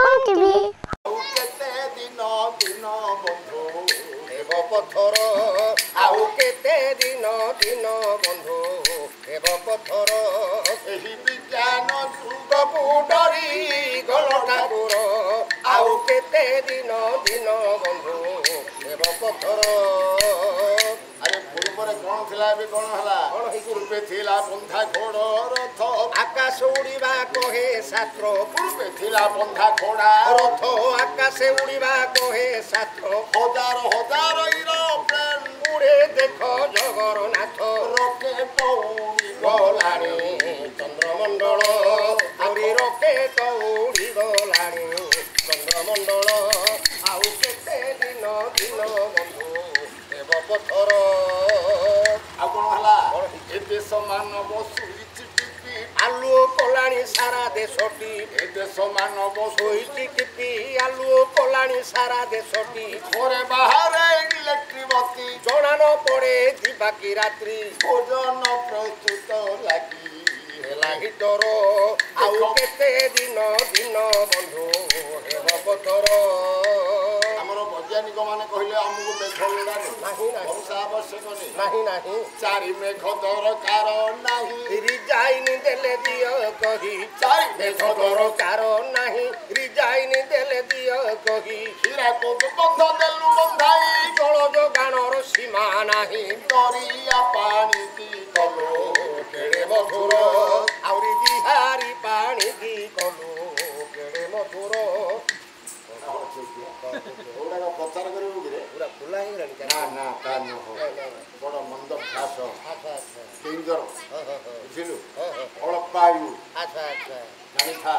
TV କେତେ ଦିନ ଦିନ ବନ୍ଧୁ ହେବ ପଥର ଆଉ କେତେ ଦିନ ଦିନ ବନ୍ଧୁ ହେବ ପଥର ଏହି ବିଜ୍ଞାନ ଯୁଗକୁ ଡରି ଗଲ ଠାକୁର ଆଉ କେତେ ଦିନ ଦିନ ବନ୍ଧୁ ହେବ ପଥର ଆରେ ପୂର୍ବରେ କ'ଣ ଥିଲା ଏବେ କ'ଣ ହେଲା କ'ଣ ପୂର୍ବେ ଥିଲା ବନ୍ଧା ଘୋଡ଼ ରଥ ଆକାଶ ଉଡ଼ିବା କହେ ଶାସ୍ତ୍ର ପୂର୍ବେ ଥିଲା ବନ୍ଧା ଘୋଡ଼ା ରଥ ଆକାଶେ ଉଡ଼ିବା କହେ ଶାସ୍ତ୍ର ହଜାର ହଜାର ଏରୋପ୍ଲେନ୍ ଉଡ଼େ ଦେଖ ଜଗନ୍ନାଥ ରକେଟ ଉଡ଼ିଗଲାଣି ଚନ୍ଦ୍ରମଣ୍ଡଳ ଆହୁରି ରକେଟ ଉଡ଼ିଗଲାଣି ଚନ୍ଦ୍ରମଣ୍ଡଳ ଆଉ କେତେ ଦିନ ଦିନ ବନ୍ଧୁ ହେବ ପଥର ଆଉ କ'ଣ ହେଲା ଏ ଦେଶ ମାନବ ଶୋଇଛି ଟିପି ଆଲୁଅ କଲାଣି ସାରା ଦେଶଟି ଏ ଦେଶ ମାନବ ଶୋଇଛି ଟିପି ଆଲୁଅ କଲାଣି ସାରା ଦେଶଟି ଘରେ ବାହାରେ ଇଲେକ୍ଟ୍ରି ବତି ଜଣା ନ ପଡ଼େ ଯିବା କି ରାତ୍ରି ଭୋଜନ ପ୍ରସ୍ତୁତ ଲାଗି ହେଲା ହିଟର ଆଉ କେତେ ଦିନ ଦିନ ବନ୍ଧୁ ହେବ ପଥର ଆମର ବୈଜ୍ଞାନିକ ମାନେ କହିଲେ ଆମକୁ ମେଘ ଲୋଡ଼ା ନାହିଁ ବର୍ଷା ଆବଶ୍ୟକ ନାହିଁ ନାହିଁ ଚାରି ମେଘ ଦରକାର ନାହିଁ ରିଜାଇନ ଦେଲେ ଦିଅ କହି ଚାରି ମେଘ ଦରକାର ନାହିଁ ରିଜାଇନ ଦେଲେ ଦିଅ କହି ହୀରାକୁଦ ବନ୍ଧ ଦେଲୁ ବନ୍ଧାଇ ଜଳ ଯୋଗାଣର ସୀମା ନାହିଁ ଦରିଆ ପାଣି କି କଲୁ କେଡ଼େ ମଧୁର ଆହୁରି ବିହାରୀ ପାଣି କି କଲୁ କେଡ଼େ ମଧୁର ପ୍ରଚାର କରିବୁ କିରେ ପୁରା ଖୋଲା ହେଇଗଲାଣି ନା ନା ତା ନୁହଁ ବଡ଼ ମନ୍ଦ ଭ୍ୟାସ ଡେଞ୍ଜର ବୁଝିଲୁ ଅଳପାୟୁ ଆଚ୍ଛା ଆଚ୍ଛା ଜାଣିଥା